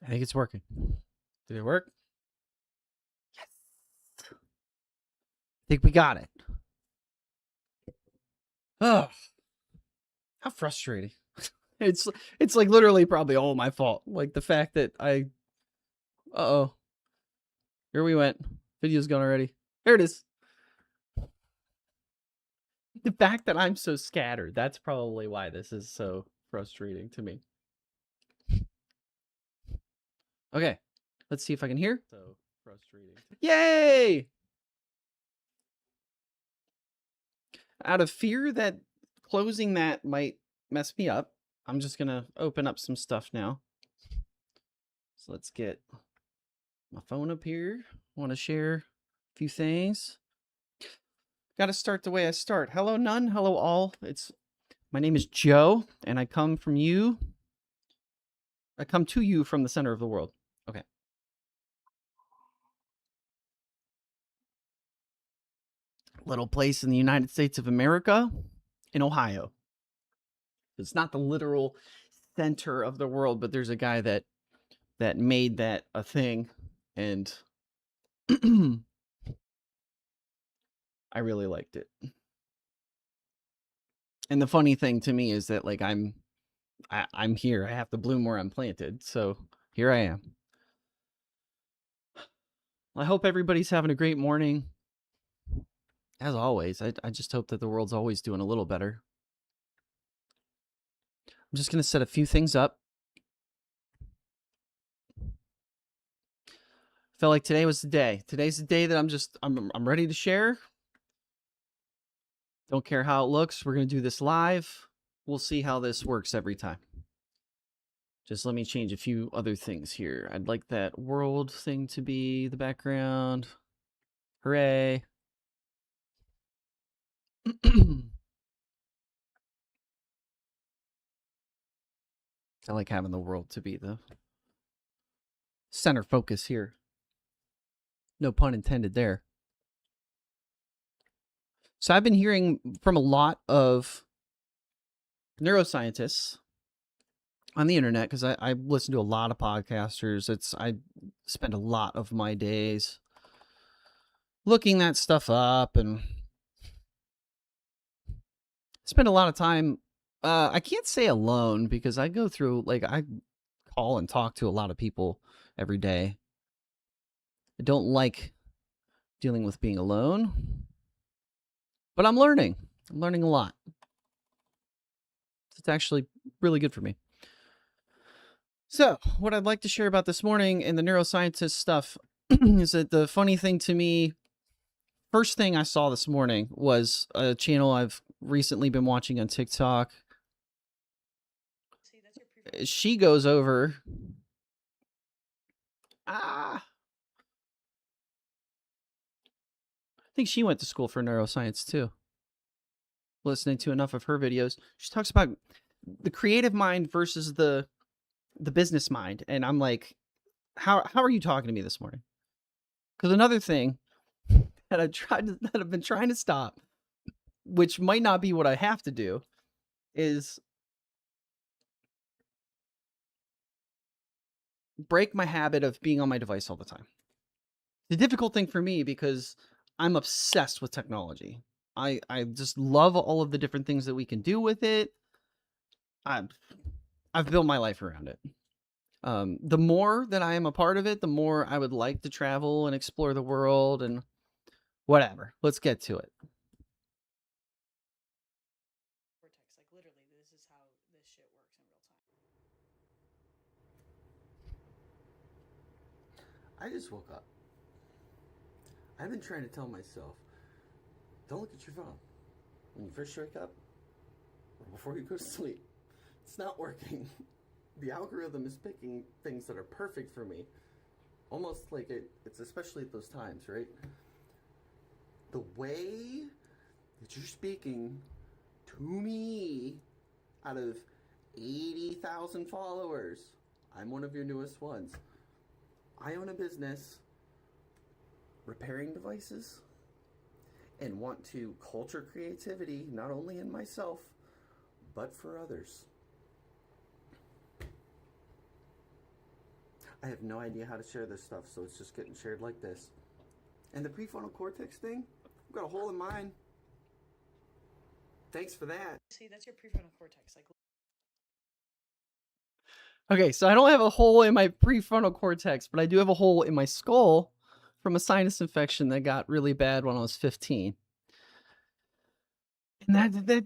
I think it's working. Did it work? Yes. I think we got it. Oh, how frustrating. It's like literally probably all my fault. Like the fact that uh-oh. Here we went. Video's gone already. There it is. The fact that I'm so scattered, that's probably why this is so frustrating to me. Okay. Let's see if I can hear. So frustrating. Yay! Out of fear that closing that might mess me up, I'm just going to open up some stuff now. So let's get my phone up here. Want to share a few things. Got to start the way I start. Hello, none. Hello, all. My name is Joe, and I come to you from the center of the world. Okay. Little place in the United States of America, in Ohio. It's not the literal center of the world, but there's a guy that made that a thing, and I really liked it. And the funny thing to me is that like I'm here. I have to bloom where I'm planted. So here I am. I hope everybody's having a great morning. As always, I just hope that the world's always doing a little better. I'm just going to set a few things up. Felt like today was the day. Today's the day that I'm ready to share. Don't care how it looks. We're going to do this live. We'll see how this works every time. Just let me change a few other things here. I'd like that world thing to be the background. Hooray. I like having the world to be the center focus here. No pun intended there. So I've been hearing from a lot of neuroscientists on the internet because I listen to a lot of podcasters. I spend a lot of my days looking that stuff up and spend a lot of time. I can't say alone because I go through, like, I call and talk to a lot of people every day. I don't like dealing with being alone, but I'm learning. I'm learning a lot. It's actually really good for me. So, what I'd like to share about this morning in the neuroscientist stuff is that the funny thing to me, first thing I saw this morning was a channel I've recently been watching on TikTok. She goes over. I think she went to school for neuroscience too. Listening to enough of her videos, she talks about the creative mind versus the business mind, and I'm like, how are you talking to me this morning? Because another thing that I've been trying to stop, which might not be what I have to do, is break my habit of being on my device all the time. The difficult thing for me because I'm obsessed with technology. I just love all of the different things that we can do with it. I've built my life around it. The more that I am a part of it, the more I would like to travel and explore the world and whatever. Let's get to it. Like literally, this is how this shit works in real time. I just woke up. I've been trying to tell myself, don't look at your phone when you first wake up or before you go to sleep. It's not working. The algorithm is picking things that are perfect for me. Almost like it's especially at those times, right? The way that you're speaking to me out of 80,000 followers, I'm one of your newest ones. I own a business repairing devices and want to culture creativity not only in myself but for others. I have no idea how to share this stuff, so it's just getting shared like this. And the prefrontal cortex thing, I've got a hole in mine. Thanks for that. See, that's your prefrontal cortex. Like, Okay, so I don't have a hole in my prefrontal cortex, but I do have a hole in my skull from a sinus infection that got really bad when I was 15. And that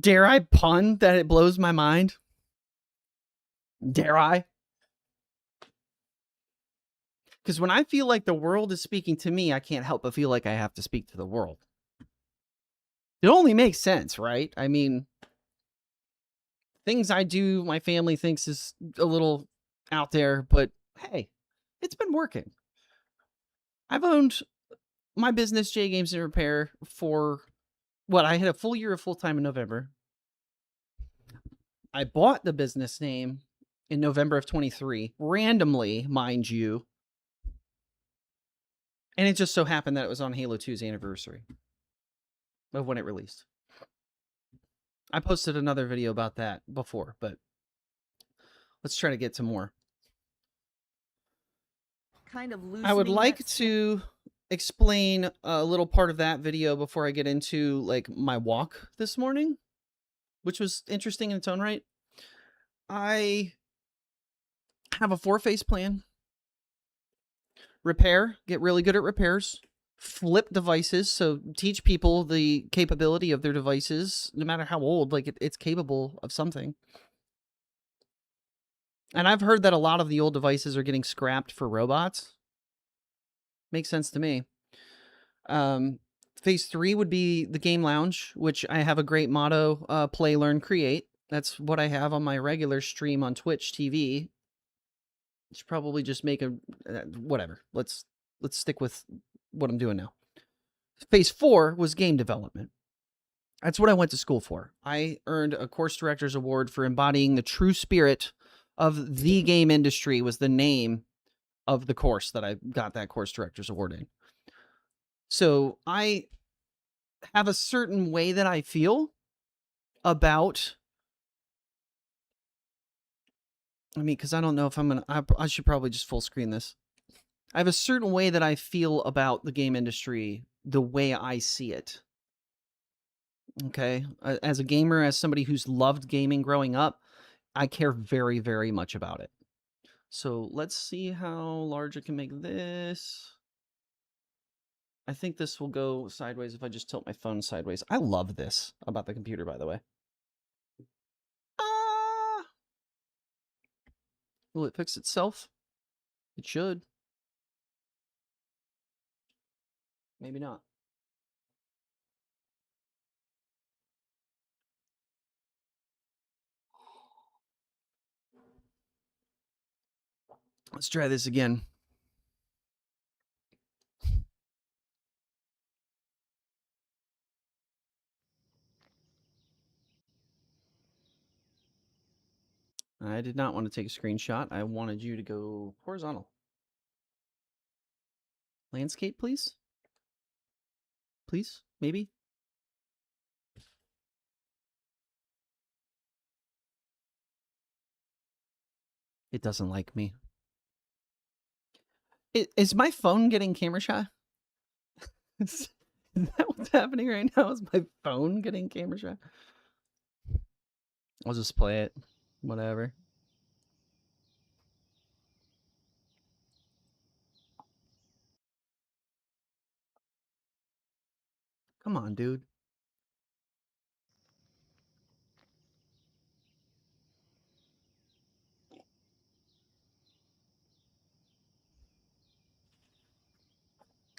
dare I pun that it blows my mind? Dare I? Because when I feel like the world is speaking to me, I can't help but feel like I have to speak to the world. It only makes sense, right? I mean, things I do, my family thinks is a little out there, but hey, it's been working. I've owned my business, J Games and Repair, for what? I had a full year of full-time in November. I bought the business name in November of 23, randomly, mind you. And it just so happened that it was on Halo 2's anniversary of when it released. I posted another video about that before, but let's try to get to more. kind of loosening. I would like to explain a little part of that video before I get into like my walk this morning, which was interesting in its own right. I have a 4-phase plan. Repair, get really good at repairs. Flip devices, so teach people the capability of their devices, no matter how old, like it's capable of something. And I've heard that a lot of the old devices are getting scrapped for robots. Makes sense to me. Phase 3 would be the game lounge, which I have a great motto, play, learn, create. That's what I have on my regular stream on Twitch TV. Should probably just make a whatever. Let's stick with what I'm doing now. Phase 4 was game development. That's what I went to school for. I earned a course director's award for embodying the true spirit of the game industry, was the name of the course that I got that course director's award in. So I have a certain way that I feel about, I mean, because I don't know if I'm going to, I should probably just full screen this. I have a certain way that I feel about the game industry, the way I see it. Okay. As a gamer, as somebody who's loved gaming growing up, I care very, very much about it. So let's see how large I can make this. I think this will go sideways if I just tilt my phone sideways. I love this about the computer, by the way. Will it fix itself? It should. Maybe not. Let's try this again. I did not want to take a screenshot. I wanted you to go horizontal. Landscape, please? Please? Maybe? It doesn't like me. Is my phone getting camera shy? Is that what's happening right now? Is my phone getting camera shy? I'll just play it. Whatever. Come on, dude.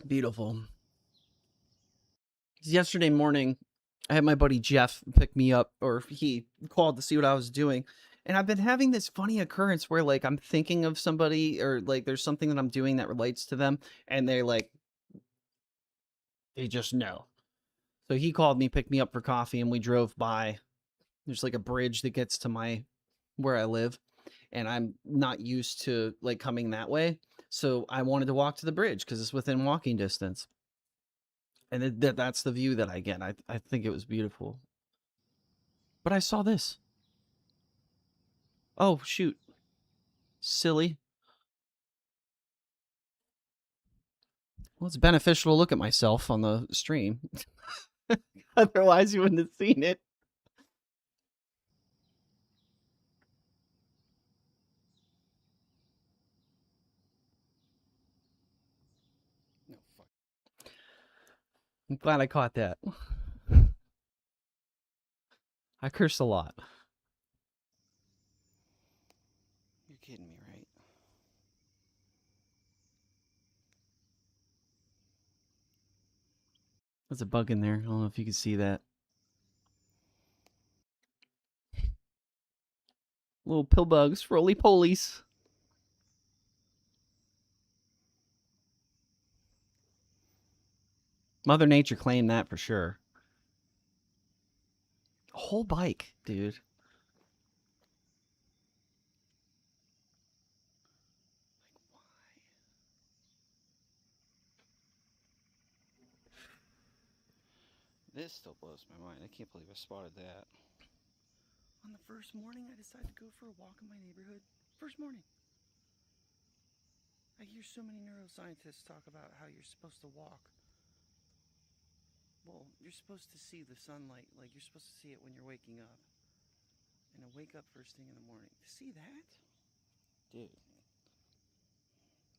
Beautiful. Yesterday morning, I had my buddy Jeff pick me up, or he called to see what I was doing. And I've been having this funny occurrence where like I'm thinking of somebody, or like there's something that I'm doing that relates to them, and they just know. So he called me, picked me up for coffee, and we drove by. There's like a bridge that gets to where I live, and I'm not used to like coming that way. So I wanted to walk to the bridge because it's within walking distance. And that's the view that I get. I think it was beautiful. But I saw this. Oh, shoot. Silly. Well, it's beneficial to look at myself on the stream. Otherwise, you wouldn't have seen it. No, fuck. I'm glad I caught that. I curse a lot. You're kidding me, right? There's a bug in there. I don't know if you can see that. Little pill bugs, roly polies. Mother Nature claimed that for sure. A whole bike, dude. This still blows my mind. I can't believe I spotted that. On the first morning, I decided to go for a walk in my neighborhood. First morning. I hear so many neuroscientists talk about how you're supposed to walk. Well, you're supposed to see the sunlight, like you're supposed to see it when you're waking up. And I wake up first thing in the morning. To see that? Dude.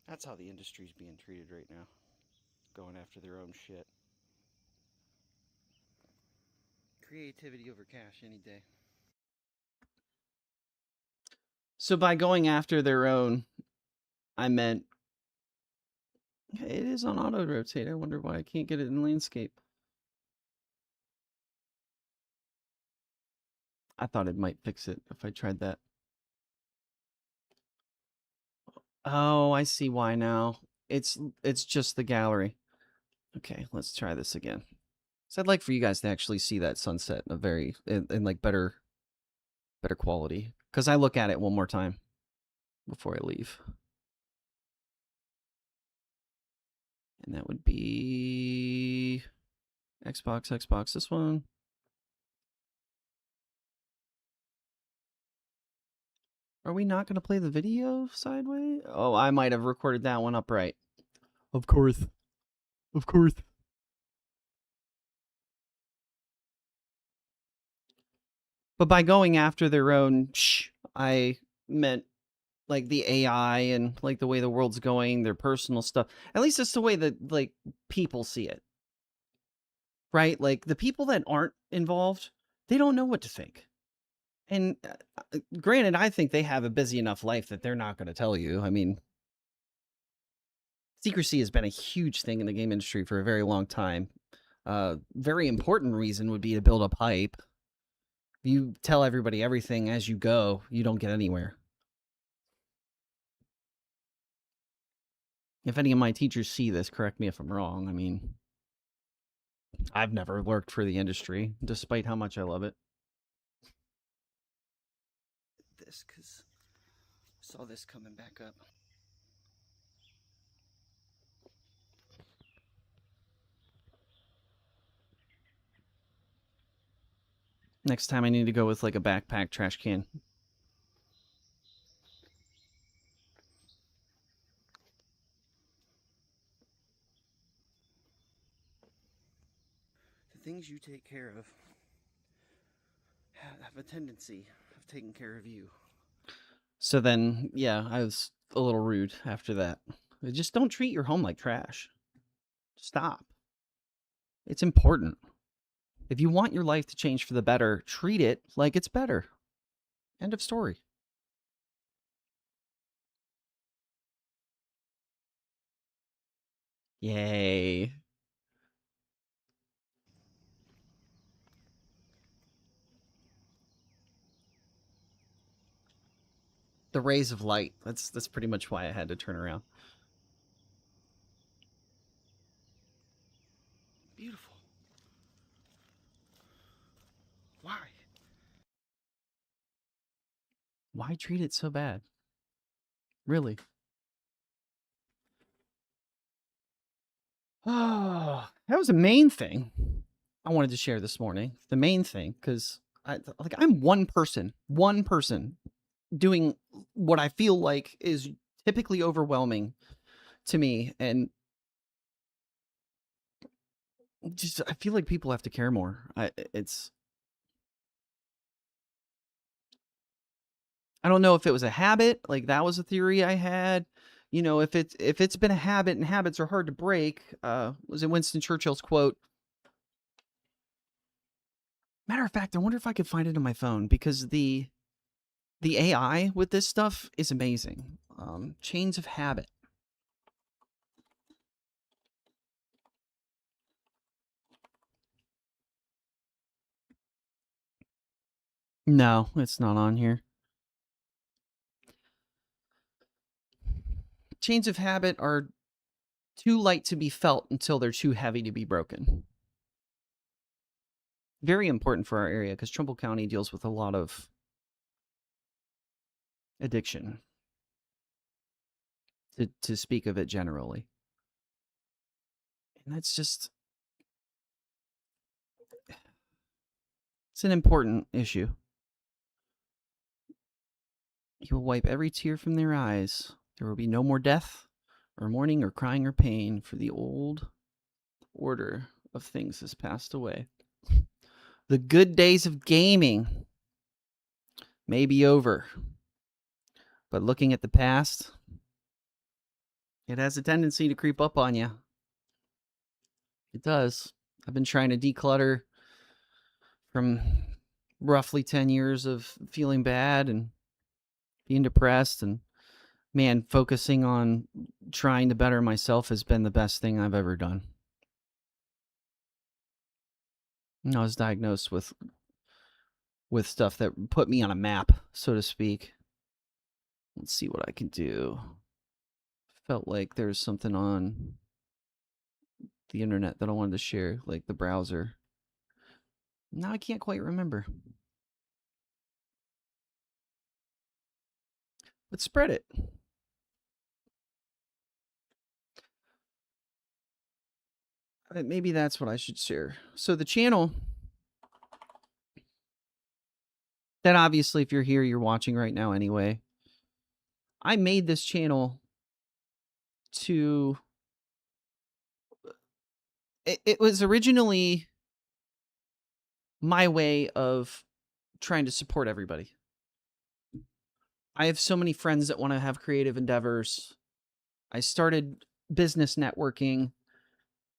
That's how the industry's being treated right now. Going after their own shit. Creativity over cash any day. So by going after their own, I meant it is on auto rotate. I wonder why I can't get it in landscape. I thought it might fix it if I tried that. Oh, I see why now. It's just the gallery. Okay, let's try this again. So I'd like for you guys to actually see that sunset in like better quality. Because I look at it one more time before I leave. And that would be Xbox, this one. Are we not going to play the video sideways? Oh, I might have recorded that one upright. Of course. Of course. But by going after their own I meant like the AI and like the way the world's going, their personal stuff. At least it's the way that like people see it. Right? Like the people that aren't involved, they don't know what to think. And granted, I think they have a busy enough life that they're not going to tell you. I mean, secrecy has been a huge thing in the game industry for a very long time. Very important reason would be to build up hype. If you tell everybody everything as you go, you don't get anywhere. If any of my teachers see this, correct me if I'm wrong. I mean, I've never worked for the industry, despite how much I love it. This, because I saw this coming back up. Next time I need to go with like a backpack trash can. The things you take care of have a tendency of taking care of you. So then, yeah, I was a little rude after that. Just don't treat your home like trash. Stop. It's important. If you want your life to change for the better, treat it like it's better. End of story. Yay. The rays of light. That's pretty much why I had to turn around. Beautiful. Why? Why treat it so bad? Really? Oh, that was the main thing I wanted to share this morning. The main thing, because I'm one person doing what I feel like is typically overwhelming to me, and just I feel like people have to care more. I don't know if it was a habit, like that was a theory I had. If it's been a habit, and habits are hard to break, was it Winston Churchill's quote? Matter of fact, I wonder if I could find it on my phone, because the AI with this stuff is amazing. Chains of habit. No, it's not on here. Chains of habit are too light to be felt until they're too heavy to be broken. Very important for our area, because Trumbull County deals with a lot of addiction, to speak of it generally. And that's just, it's an important issue. He will wipe every tear from their eyes. There will be no more death, or mourning, or crying, or pain, for the old order of things has passed away. The good days of gaming may be over, but looking at the past, it has a tendency to creep up on you. It does. I've been trying to declutter from roughly 10 years of feeling bad and being depressed, and man, focusing on trying to better myself has been the best thing I've ever done. I was diagnosed with stuff that put me on a map, so to speak. Let's see what I can do. Felt like there's something on the internet that I wanted to share, like the browser. Now I can't quite remember. But spread it. Maybe that's what I should share. So the channel, that obviously, if you're here, you're watching right now anyway. I made this channel to... It was originally my way of trying to support everybody. I have so many friends that want to have creative endeavors. I started business networking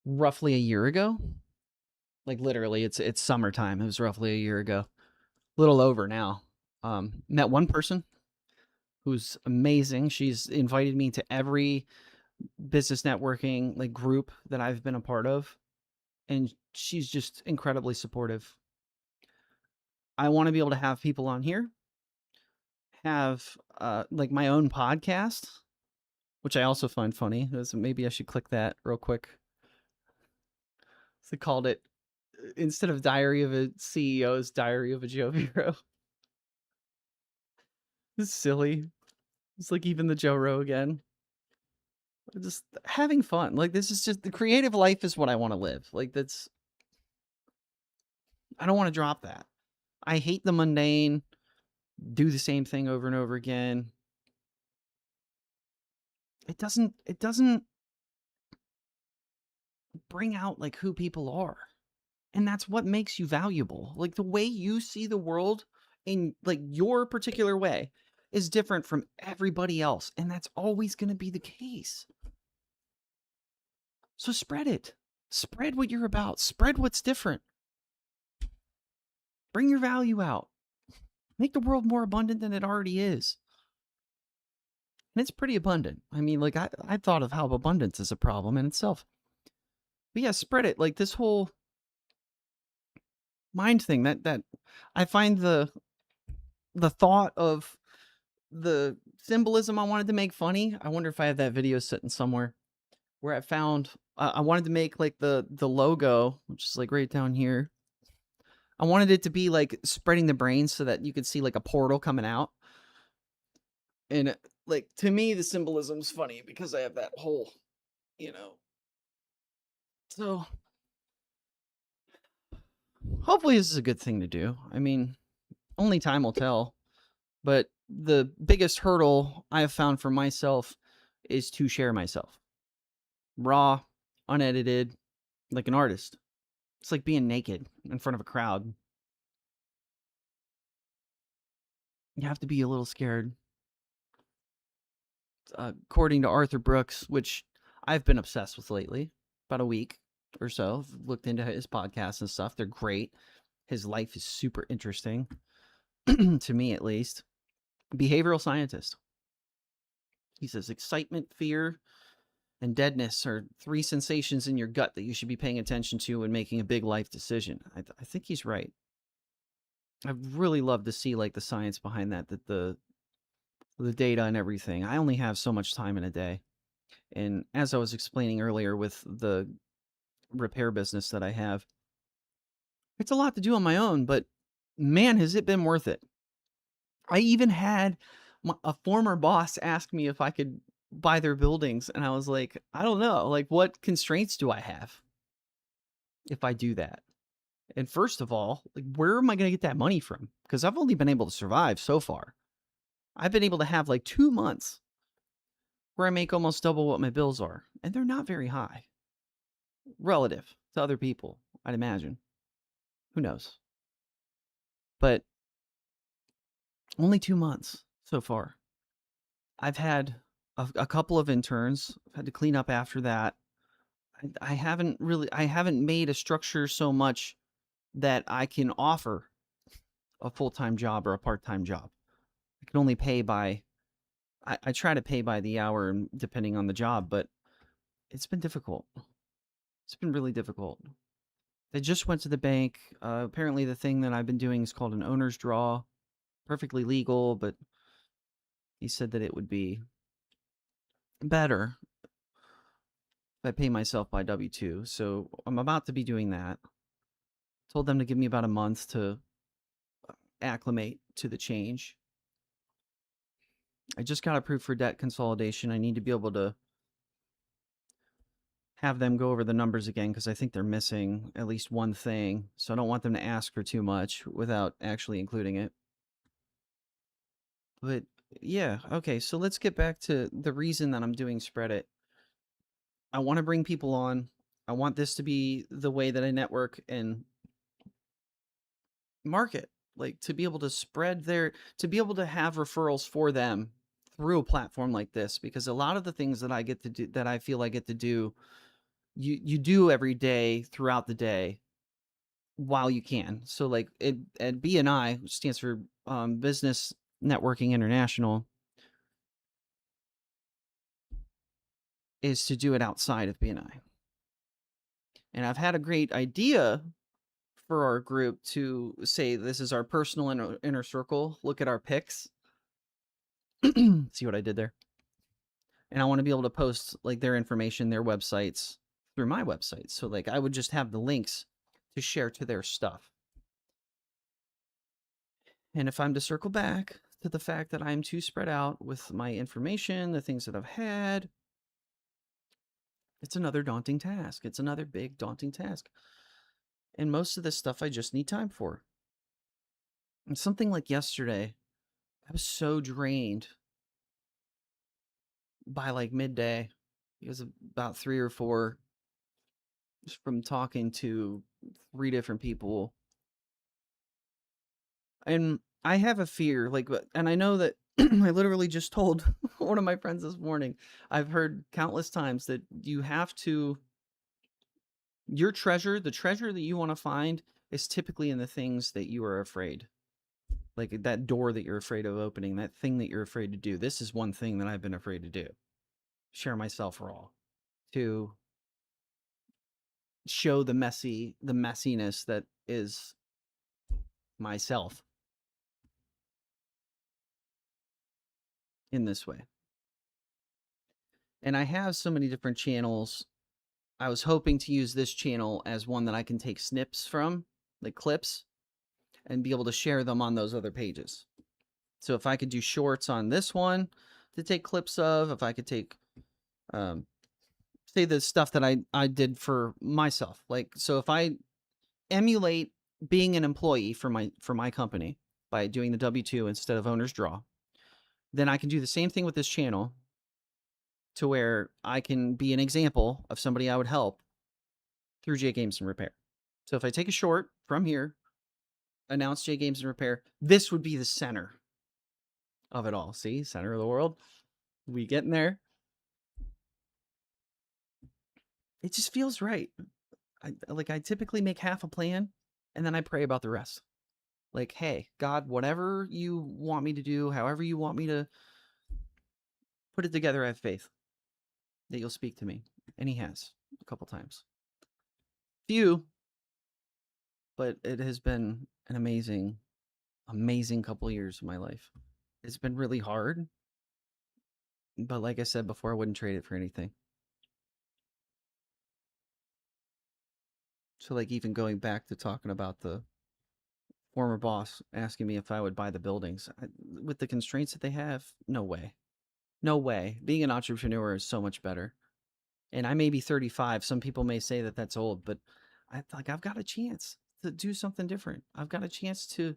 roughly a year ago. Like literally, it's summertime. It was roughly a year ago. A little over now. Met one person who's amazing. She's invited me to every business networking like group that I've been a part of, and she's just incredibly supportive. I want to be able to have people on here, have like my own podcast, which I also find funny. Maybe I should click that real quick. They called it, instead of Diary of a CEO, it's Diary of a Joe Bureau. It's silly. It's like even the Joe Rogan. Just having fun. Like, this is just, the creative life is what I want to live. Like, that's, I don't want to drop that. I hate the mundane, do the same thing over and over again. It doesn't bring out like who people are. And that's what makes you valuable. Like, the way you see the world in like your particular way is different from everybody else. And that's always going to be the case. So spread it. Spread what you're about. Spread what's different. Bring your value out. Make the world more abundant than it already is. And it's pretty abundant. I mean, like, I thought of how abundance is a problem in itself. But yeah, spread it. Like, this whole mind thing, that I find the thought of the symbolism I wanted to make funny. I wonder if I have that video sitting somewhere where I found, I wanted to make like the logo, which is like right down here. I wanted it to be like spreading the brain so that you could see like a portal coming out. And like, to me, the symbolism's funny because I have that whole, So hopefully this is a good thing to do. I mean, only time will tell. But the biggest hurdle I have found for myself is to share myself. Raw, unedited, like an artist. It's like being naked in front of a crowd. You have to be a little scared. According to Arthur Brooks, which I've been obsessed with lately, about a week or so, I've looked into his podcasts and stuff. They're great. His life is super interesting, to me at least. Behavioral scientist. He says excitement, fear, and deadness are 3 sensations in your gut that you should be paying attention to when making a big life decision. I think he's right. I'd really love to see like the science behind that the data and everything. I only have so much time in a day. And as I was explaining earlier with the repair business that I have, it's a lot to do on my own, but man, has it been worth it. I even had a former boss ask me if I could buy their buildings, and I was like, I don't know. Like, what constraints do I have if I do that? And first of all, like, where am I going to get that money from? Because I've only been able to survive so far. I've been able to have like 2 months where I make almost double what my bills are, and they're not very high relative to other people, I'd imagine. Who knows? But only 2 months so far. I've had a couple of interns. I've had to clean up after that. I haven't made a structure so much that I can offer a full-time job or a part-time job. I can only pay by, I try to pay by the hour depending on the job, but it's been difficult. It's been really difficult. They just went to the bank. Apparently the thing that I've been doing is called an owner's draw. Perfectly legal, but he said that it would be better if I pay myself by W-2. So I'm about to be doing that. Told them to give me about a month to acclimate to the change. I just got approved for debt consolidation. I need to be able to have them go over the numbers again because I think they're missing at least one thing. So I don't want them to ask for too much without actually including it. But yeah, okay, so let's get back to the reason that I'm doing Spread It. I want to bring people on. I want this to be the way that I network and market, like to be able to to be able to have referrals for them through a platform like this, because a lot of the things that I get to do, that I feel I get to do, you do every day throughout the day while you can. So like at BNI, which stands for Business Networking International, is to do it outside of BNI. And I've had a great idea for our group to say this is our personal inner circle. Look at our pics. See what I did there? And I want to be able to post like their information, their websites through my website. So like I would just have the links to share to their stuff. And if I'm to circle back to the fact that I'm too spread out with my information, the things that I've had, it's another daunting task. It's another big daunting task. And most of this stuff I just need time for. And something like yesterday, I was so drained by like midday. It was about 3 or 4 just from talking to 3 different people. And I have a fear, like, and I know that I literally just told one of my friends this morning, I've heard countless times that you have to, the treasure that you want to find is typically in the things that you are afraid. Like that door that you're afraid of opening, that thing that you're afraid to do. This is one thing that I've been afraid to do. Share myself raw. To show the messiness that is myself in this way. And I have so many different channels. I was hoping to use this channel as one that I can take snips from, like clips, and be able to share them on those other pages. So if I could do shorts on this one to take clips of, if I could take, say the stuff that I did for myself. Like, so if I emulate being an employee for my company by doing the W-2 instead of owner's draw, then I can do the same thing with this channel to where I can be an example of somebody I would help through J Games and Repair. So if I take a short from here, announce J Games and Repair, this would be the center of it all. See, center of the world. We getting there. It just feels right. I typically make half a plan and then I pray about the rest. Like, hey, God, whatever you want me to do, however you want me to put it together, I have faith that you'll speak to me. And he has a couple times. Few, but it has been an amazing, amazing couple years of my life. It's been really hard. But like I said before, I wouldn't trade it for anything. So like even going back to talking about the former boss asking me if I would buy the buildings, with the constraints that they have, no way. No way. Being an entrepreneur is so much better. And I may be 35. Some people may say that that's old, but I've got a chance to do something different. I've got a chance to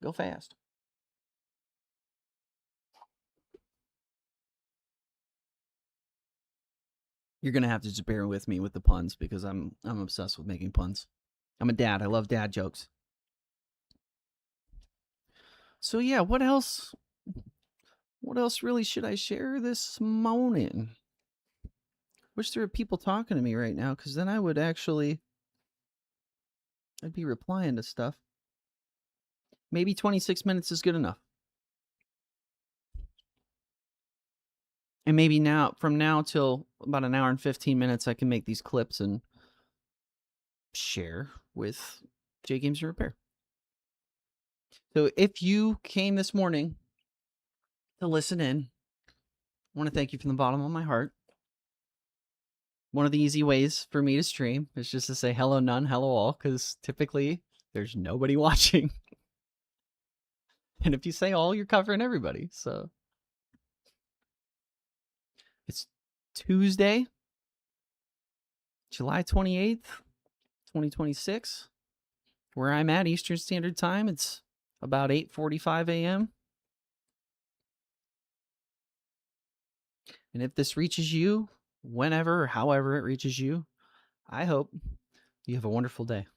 go fast. You're gonna have to just bear with me with the puns because I'm obsessed with making puns. I'm a dad. I love dad jokes. So yeah, what else? What else really should I share this morning? Wish there were people talking to me right now, because then I would actually, I'd be replying to stuff. Maybe 26 minutes is good enough. And maybe now, from now till about an hour and 15 minutes, I can make these clips and share with J Games and Repair. So if you came this morning to listen in, I want to thank you from the bottom of my heart. One of the easy ways for me to stream is just to say hello none, hello all, because typically there's nobody watching. And if you say all, you're covering everybody. So it's Tuesday, July 28th, 2026. Where I'm at, Eastern Standard Time, it's about 8:45 a.m. And if this reaches you, whenever or however it reaches you, I hope you have a wonderful day.